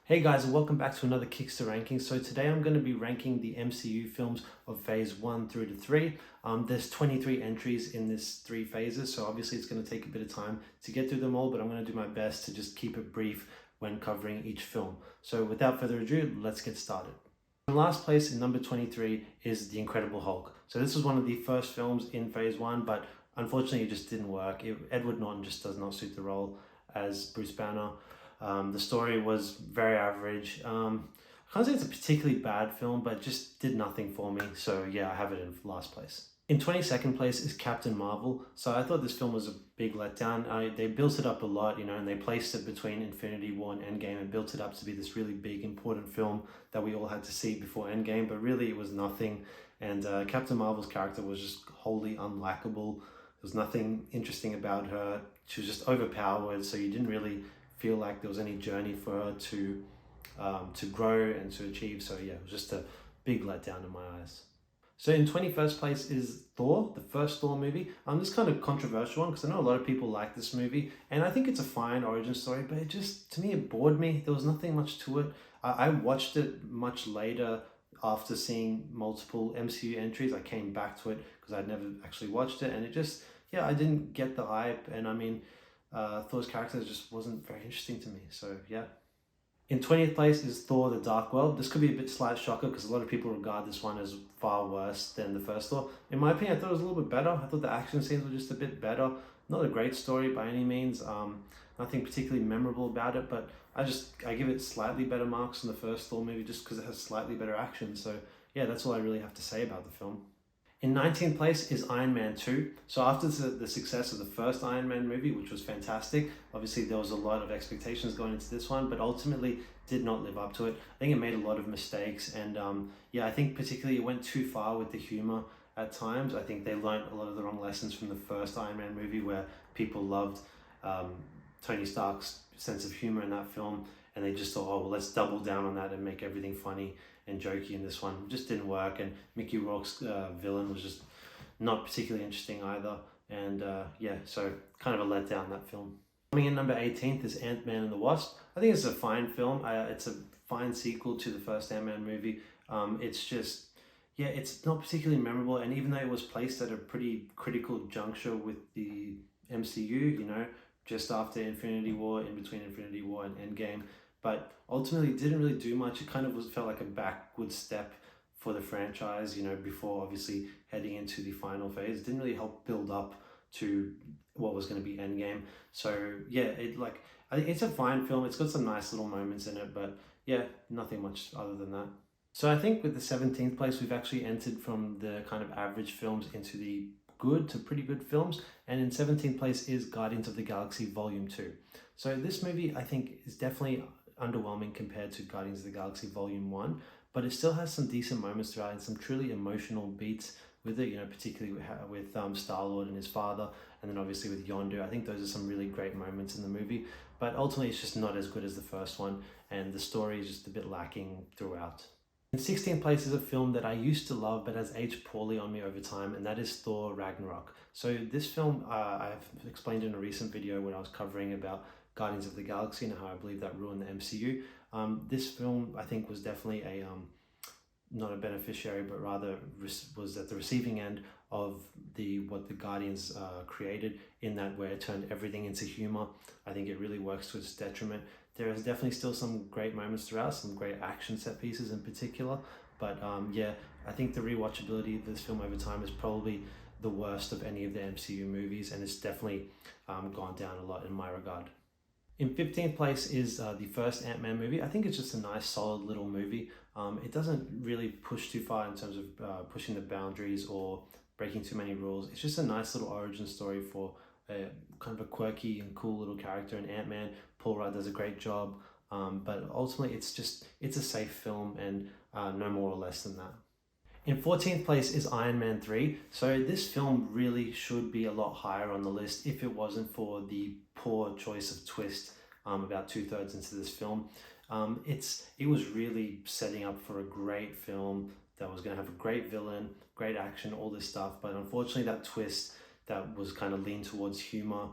Hey guys, and welcome back to another KIKSTA Rankings. So today I'm going to be ranking the MCU films of phase 1 through to 3. There's 23 entries in this 3 phases, so obviously it's going to take a bit of time to get through them all, but I'm going to do my best to just keep it brief when covering each film. So without further ado, let's get started. In last place, in number 23, is The Incredible Hulk. So this was one of the first films in phase 1, but unfortunately it just didn't work. Edward Norton just does not suit the role as Bruce Banner. The story was very average. I can't say it's a particularly bad film, but it just did nothing for me. So yeah, I have it in last place. In 22nd place is Captain Marvel. So I thought this film was a big letdown. They built it up a lot, and they placed it between Infinity War and Endgame and built it up to be this really big, important film that we all had to see before Endgame, but really it was nothing. And Captain Marvel's character was just wholly unlikable. There was nothing interesting about her. She was just overpowered, so you didn't really feel like there was any journey for her to grow and to achieve. So yeah, it was just a big letdown in my eyes. So in 21st place is Thor, the first Thor movie. This is kind of controversial one because I know a lot of people like this movie, and I think it's a fine origin story, but it just, to me, it bored me. There was nothing much to it. I watched it much later after seeing multiple MCU entries. I came back to it because I'd never actually watched it, and it just, yeah, I didn't get the hype, and I mean, Thor's character just wasn't very interesting to me, so yeah. In 20th place is Thor The Dark World. This could be a bit slight shocker because a lot of people regard this one as far worse than the first Thor. In my opinion, I thought it was a little bit better. I thought the action scenes were just a bit better. Not a great story by any means. Nothing particularly memorable about it, but I give it slightly better marks than the first Thor movie just because it has slightly better action. So yeah, that's all I really have to say about the film. In 19th place is Iron Man 2. So after the success of the first Iron Man movie, which was fantastic, obviously there was a lot of expectations going into this one, but ultimately did not live up to it. I think it made a lot of mistakes, and yeah, I think particularly it went too far with the humor at times. I think they learned a lot of the wrong lessons from the first Iron Man movie, where people loved Tony Stark's sense of humor in that film, and they just thought, oh, well, let's double down on that and make everything funny and jokey in this one. It just didn't work, and Mickey Rourke's villain was just not particularly interesting either, and yeah, so kind of a letdown, that film. Coming in number 18th is Ant-Man and the Wasp. I think it's a fine film. It's a fine sequel to the first Ant-Man movie. It's just, yeah, it's not particularly memorable, and even though it was placed at a pretty critical juncture with the MCU, just after Infinity War, in between Infinity War and Endgame, but ultimately it didn't really do much. It kind of felt like a backward step for the franchise, before obviously heading into the final phase. It didn't really help build up to what was going to be Endgame. So yeah, I think it's a fine film. It's got some nice little moments in it, but yeah, nothing much other than that. So I think with the 17th place, we've actually entered from the kind of average films into the good to pretty good films, and in 17th place is Guardians of the Galaxy Volume 2. So this movie, I think, is definitely underwhelming compared to Guardians of the Galaxy Volume 1, but it still has some decent moments throughout and some truly emotional beats with it, particularly with Star-Lord and his father, and then obviously with Yondu. I think those are some really great moments in the movie, but ultimately it's just not as good as the first one, and the story is just a bit lacking throughout. In 16th place is a film that I used to love but has aged poorly on me over time, and that is Thor Ragnarok. So this film, I've explained in a recent video when I was covering about Guardians of the Galaxy and how I believe that ruined the MCU. This film, I think, was definitely not a beneficiary, but rather was at the receiving end of what the Guardians created, in that where it turned everything into humor. I think it really works to its detriment. There is definitely still some great moments throughout, some great action set pieces in particular, but yeah, I think the rewatchability of this film over time is probably the worst of any of the MCU movies, and it's definitely gone down a lot in my regard. In 15th place is the first Ant-Man movie. I think it's just a nice, solid little movie. It doesn't really push too far in terms of pushing the boundaries or breaking too many rules. It's just a nice little origin story for kind of a quirky and cool little character in Ant-Man. Paul Rudd does a great job, but ultimately it's a safe film, and no more or less than that. In 14th place is Iron Man 3. So this film really should be a lot higher on the list if it wasn't for the poor choice of twist about 2/3 into this film. It was really setting up for a great film that was going to have a great villain, great action, all this stuff, but unfortunately that twist that was kind of leaned towards humor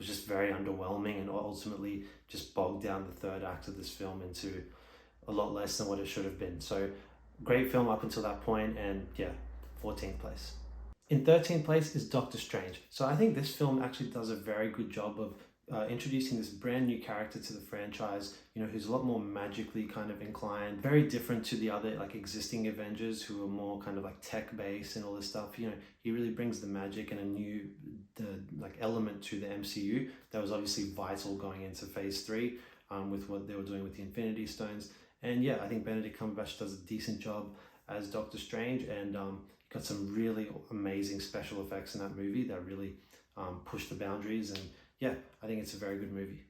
was just very underwhelming and ultimately just bogged down the third act of this film into a lot less than what it should have been. So great film up until that point, and yeah, 14th place. In 13th place is Doctor Strange. So I think this film actually does a very good job of introducing this brand new character to the franchise, who's a lot more magically kind of inclined, very different to the other like existing Avengers who are more kind of like tech based and all this stuff. He really brings the magic and a new like element to the MCU that was obviously vital going into phase 3 with what they were doing with the Infinity Stones. And yeah, I think Benedict Cumberbatch does a decent job as Doctor Strange, and got some really amazing special effects in that movie that really pushed the boundaries. And yeah, I think it's a very good movie.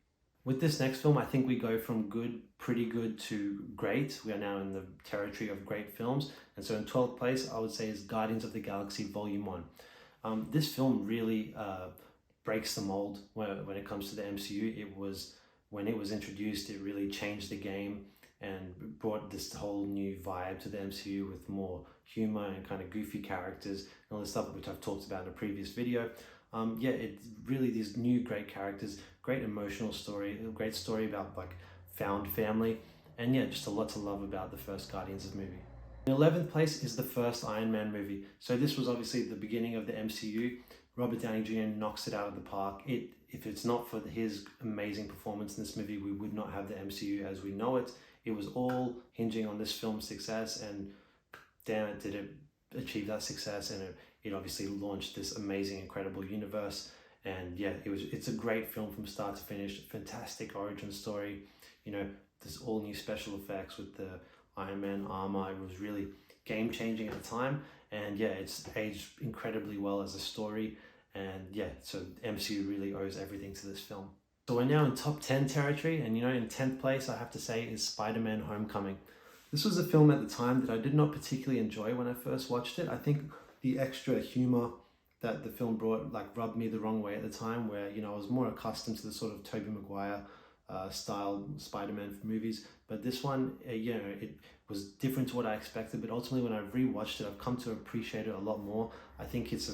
With this next film, I think we go from good, pretty good to great. We are now in the territory of great films. And so in 12th place, I would say is Guardians of the Galaxy Volume 1. This film really breaks the mold when it comes to the MCU. When it was introduced, it really changed the game and brought this whole new vibe to the MCU with more humor and kind of goofy characters and all this stuff, which I've talked about in a previous video. Yeah, it's really these new great characters, great emotional story, a great story about like found family, and yeah, just a lot to love about the first Guardians movie. In 11th place is the first Iron Man movie. So this was obviously the beginning of the MCU. Robert Downey Jr. knocks it out of the park. If it's not for his amazing performance in this movie, we would not have the MCU as we know it. It was all hinging on this film's success, and damn it, did it achieve that success, and it obviously launched this amazing, incredible universe. And yeah, it's a great film from start to finish. Fantastic origin story. There's all new special effects with the Iron Man armor. It was really game-changing at the time, and yeah, it's aged incredibly well as a story. And yeah, so MCU really owes everything to this film. So we're now in top 10 territory, and in 10th place I have to say is Spider-Man Homecoming. This was a film at the time that I did not particularly enjoy when I first watched it. I think the extra humor that the film brought rubbed me the wrong way at the time, where I was more accustomed to the sort of Tobey Maguire style Spider-Man movies. But this one, it was different to what I expected, but ultimately when I rewatched it, I've come to appreciate it a lot more. I think it's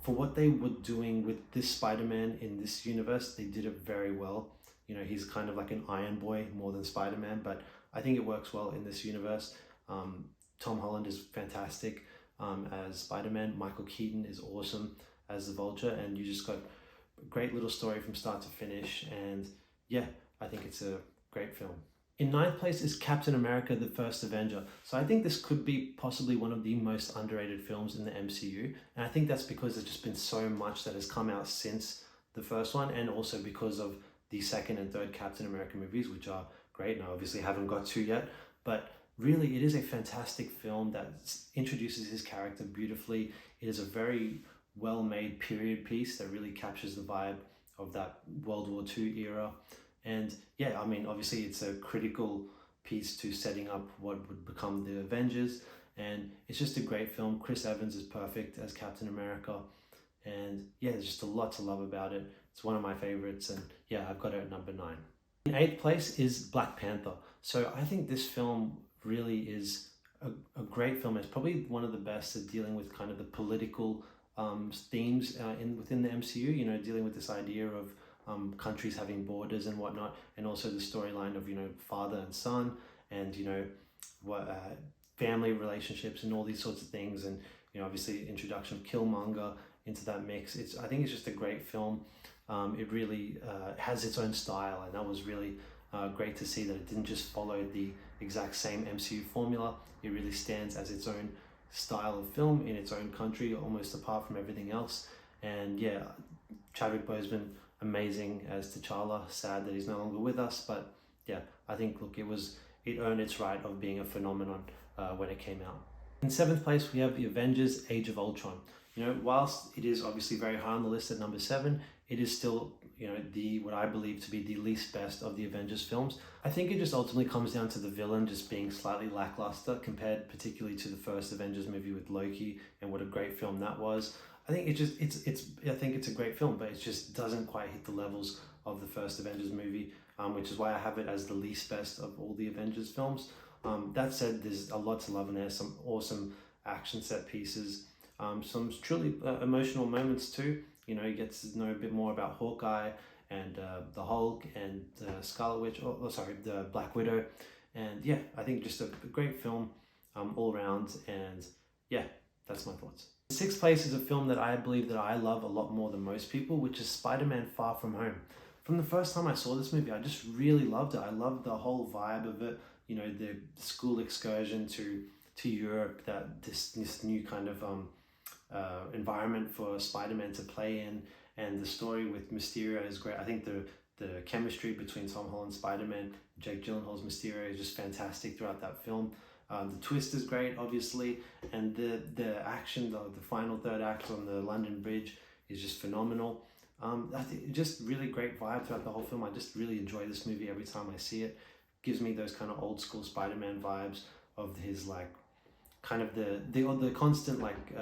for what they were doing with this Spider-Man in this universe, they did it very well. He's kind of like an Iron Boy more than Spider-Man, but I think it works well in this universe. Tom Holland is fantastic as Spider-Man. Michael Keaton is awesome as the Vulture, and you just got a great little story from start to finish. And yeah, I think it's a great film. In 9th place is Captain America, the First Avenger. So I think this could be possibly one of the most underrated films in the MCU. And I think that's because there's just been so much that has come out since the first one, and also because of the second and third Captain America movies, which are great, and I obviously haven't got to yet. But really, it is a fantastic film that introduces his character beautifully. It is a very well-made period piece that really captures the vibe of that World War II era. And yeah, I mean, obviously it's a critical piece to setting up what would become the Avengers. And it's just a great film. Chris Evans is perfect as Captain America. And yeah, there's just a lot to love about it. It's one of my favorites. And yeah, I've got it at number 9. In 8th place is Black Panther. So I think this film really is a great film. It's probably one of the best at dealing with kind of the political themes within the MCU, dealing with this idea of countries having borders and whatnot, and also the storyline of father and son, and family relationships and all these sorts of things, and obviously introduction of Killmonger into that mix. I think it's just a great film. It really has its own style, and that was really great to see that it didn't just follow the exact same MCU formula. It really stands as its own style of film in its own country, almost apart from everything else. And yeah, Chadwick Boseman, amazing as T'Challa. Sad that he's no longer with us, but yeah, I think it earned its right of being a phenomenon when it came out. In 7th place we have the Avengers Age of Ultron. Whilst it is obviously very high on the list at number 7, it is still what I believe to be the least best of the Avengers films. I think it just ultimately comes down to the villain just being slightly lackluster compared particularly to the first Avengers movie with Loki, and what a great film that was. I think I think it's a great film, but it just doesn't quite hit the levels of the first Avengers movie, which is why I have it as the least best of all the Avengers films. That said, there's a lot to love in there, some awesome action set pieces, some truly emotional moments too. You know, he gets to know a bit more about Hawkeye and the Hulk and Scarlet Witch, sorry, the Black Widow. And yeah, I think just a great film all around. And yeah, that's my thoughts. Sixth place is a film that I believe that I love a lot more than most people, which is Spider-Man Far From Home. From the first time I saw this movie, I just really loved it. I loved the whole vibe of it. You know, the school excursion to Europe, that this new kind of environment for Spider-Man to play in, and the story with Mysterio is great. I think the chemistry between Tom Holland Spider-Man, Jake Gyllenhaal's Mysterio is just fantastic throughout that film. The twist is great, obviously, and the action, the final third act on the London Bridge is just phenomenal. I think just really great vibe throughout the whole film. I just really enjoy this movie every time I see it. Gives me those kind of old school Spider-Man vibes of his like kind of the constant like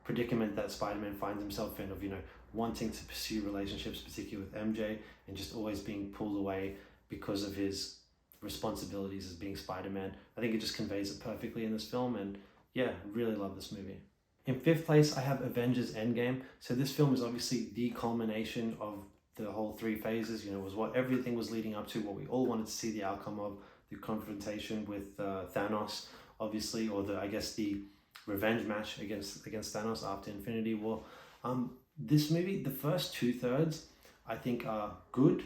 predicament that Spider-Man finds himself in, of, you know, wanting to pursue relationships, particularly with MJ, and just always being pulled away because of his responsibilities as being Spider-Man. I think it just conveys it perfectly in this film, and yeah, really love this movie. In fifth place, I have Avengers Endgame. So this film is obviously the culmination of the whole three phases. You know, it was what everything was leading up to, what we all wanted to see the outcome of, the confrontation with Thanos, obviously, or I guess the revenge match against Thanos after Infinity War. This movie, the first 2/3, I think are good.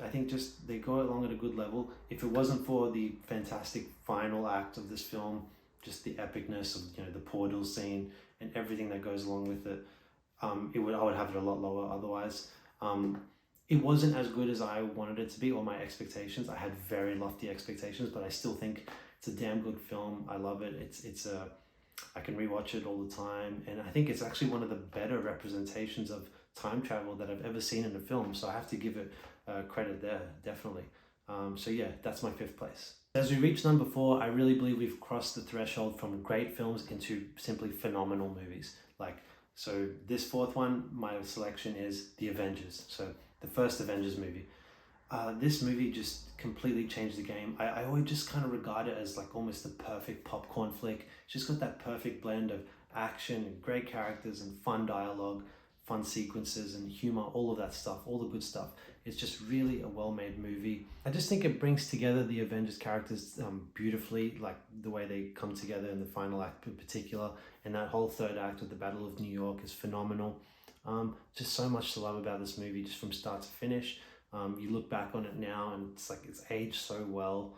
I think just they go along at a good level. If it wasn't for the fantastic final act of this film, just the epicness of, you know, the portal scene and everything that goes along with it, I would have it a lot lower otherwise. It wasn't as good as I wanted it to be, or my expectations. I had very lofty expectations, but I still think it's a damn good film. I love it. I can rewatch it all the time, and I think it's actually one of the better representations of time travel that I've ever seen in a film. So I have to give it credit there, definitely. So yeah, that's my fifth place. As we reach number 4, I really believe we've crossed the threshold from great films into simply phenomenal movies. So this fourth one, my selection is The Avengers. So the first Avengers movie. This movie just completely changed the game. I always just kind of regard it as like almost the perfect popcorn flick. It's just got that perfect blend of action and great characters and fun dialogue, fun sequences and humor, all of that stuff, all the good stuff. It's just really a well-made movie. I just think it brings together the Avengers characters beautifully, like the way they come together in the final act in particular, and that whole third act with the Battle of New York is phenomenal. Just so much to love about this movie, just from start to finish. You look back on it now and it's like it's aged so well.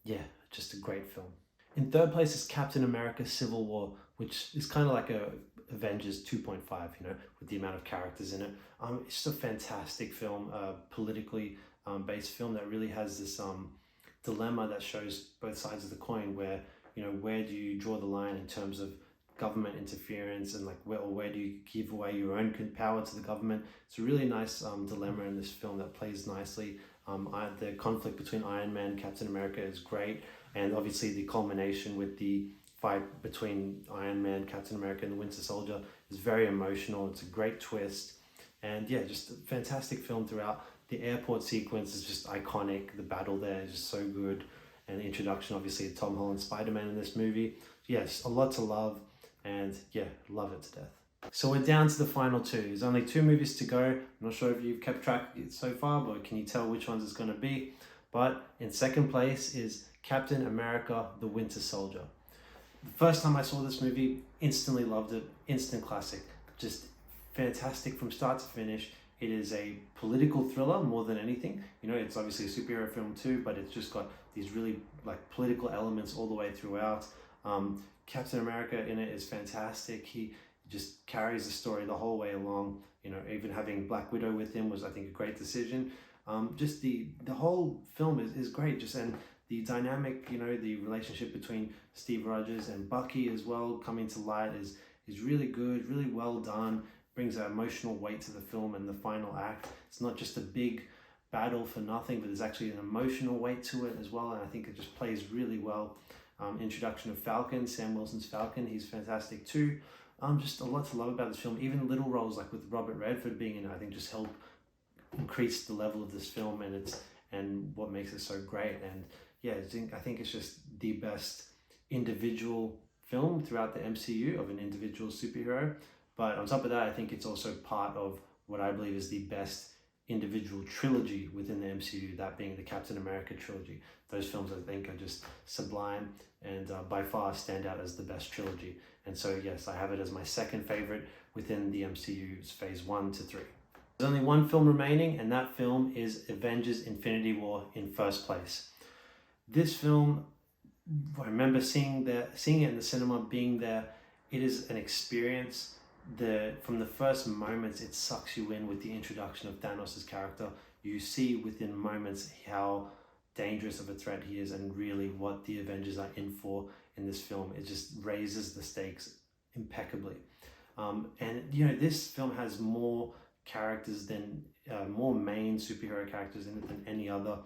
Yeah, just a great film. In third place is Captain America Civil War, which is kind of like a Avengers 2.5, you know, with the amount of characters in it. It's just a fantastic film, politically based film that really has this dilemma that shows both sides of the coin, where, you know, where do you draw the line in terms of government interference, and like where do you give away your own power to the government. It's a really nice dilemma in this film that plays nicely. The conflict between Iron Man and Captain America is great, and obviously the culmination with the fight between Iron Man, Captain America and the Winter Soldier is very emotional. It's a great twist, and yeah, just a fantastic film throughout. The airport sequence is just iconic. The battle there is just so good, and the introduction obviously of Tom Holland Spider-Man in this movie. Yes, a lot to love. And yeah, love it to death. So we're down to the final 2. There's only 2 movies to go. I'm not sure if you've kept track so far, but can you tell which ones it's going to be? But in second place is Captain America, the Winter Soldier. The first time I saw this movie, instantly loved it. Instant classic. Just fantastic from start to finish. It is a political thriller more than anything. You know, it's obviously a superhero film too, but it's just got these really like political elements all the way throughout. Captain America in it is fantastic. He just carries the story the whole way along. You know, even having Black Widow with him was, I think, a great decision. Just the whole film is great. And the dynamic, you know, the relationship between Steve Rogers and Bucky as well coming to light is really good, really well done. Brings an emotional weight to the film and the final act. It's not just a big battle for nothing, but there's actually an emotional weight to it as well. And I think it just plays really well. Introduction of Falcon, Sam Wilson's Falcon, he's fantastic too. Just a lot to love about this film. Even little roles like with Robert Redford being in it, I think just help increase the level of this film and what makes it so great. And yeah, I think it's just the best individual film throughout the MCU of an individual superhero. But on top of that, I think it's also part of what I believe is the best individual trilogy within the MCU, that being the Captain America trilogy. Those films I think are just sublime and by far stand out as the best trilogy. And so yes, I have it as my second favorite within the MCU's phase 1 to 3. There's only one film remaining, and that film is Avengers Infinity War in first place. This film, I remember seeing it in the cinema, being there. It is an experience. From the first moments, it sucks you in with the introduction of Thanos' character. You see within moments how dangerous of a threat he is and really what the Avengers are in for in this film. It just raises the stakes impeccably. And you know, this film has more characters than more main superhero characters in it than any other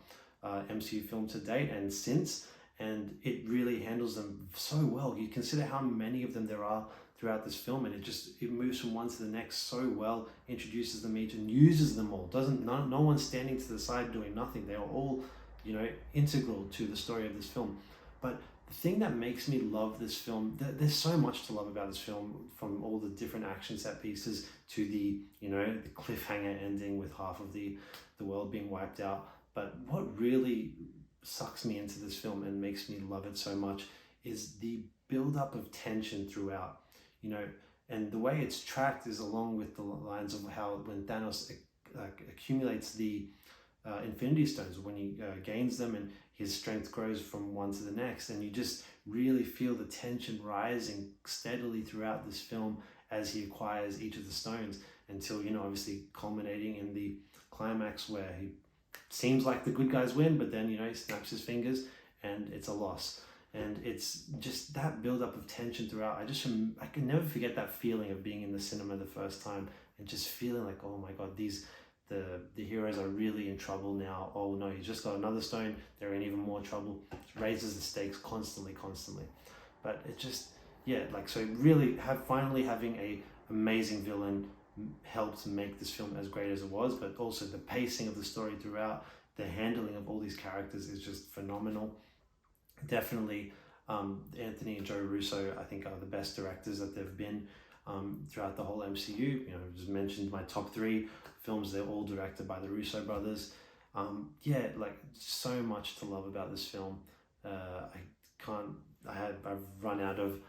MCU film to date and since, and it really handles them so well. You consider how many of them there are throughout this film, and it moves from one to the next so well, introduces them each and uses them all. No one's standing to the side doing nothing. They are all, you know, integral to the story of this film. But the thing that makes me love this film, there's so much to love about this film, from all the different action set pieces to the, you know, the cliffhanger ending with half of the world being wiped out. But what really sucks me into this film and makes me love it so much is the build-up of tension throughout, you know, and the way it's tracked is along with the lines of how when Thanos accumulates the Infinity Stones, when he gains them and his strength grows from one to the next, and you just really feel the tension rising steadily throughout this film as he acquires each of the stones, until, you know, obviously culminating in the climax where he seems like the good guys win, but then, you know, he snaps his fingers and it's a loss. And it's just that build-up of tension throughout. I can never forget that feeling of being in the cinema the first time and just feeling like, oh my God, the heroes are really in trouble now. Oh no, he's just got another stone. They're in even more trouble. It raises the stakes constantly. But it just, yeah, like, so really finally having a amazing villain helped make this film as great as it was, but also the pacing of the story throughout, the handling of all these characters is just phenomenal. Definitely Anthony and Joe Russo, I think, are the best directors that they've been throughout the whole MCU. You know, I just mentioned my top 3 films. They're all directed by the Russo brothers. Yeah, like, so much to love about this film. I've run out of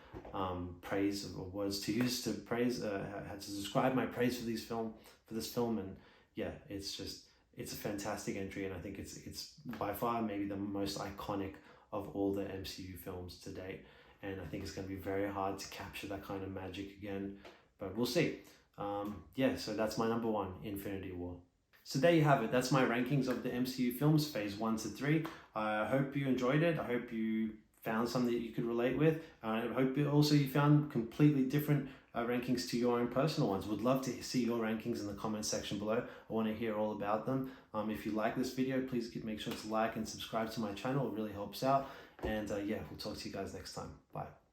praise or words to use to praise. I had to describe my praise for this film, and yeah, it's a fantastic entry, and I think it's by far maybe the most iconic of all the MCU films to date, and I think it's going to be very hard to capture that kind of magic again, but we'll see. Yeah, so that's my number 1, Infinity War. So there you have it. That's my rankings of the MCU films, phase 1 to 3. I hope you enjoyed it. I hope you found something that you could relate with. I hope you found completely different rankings to your own personal ones. Would love to see your rankings in the comment section below. I want to hear all about them. If you like this video, please make sure to like and subscribe to my channel. It really helps out. And yeah, we'll talk to you guys next time. Bye.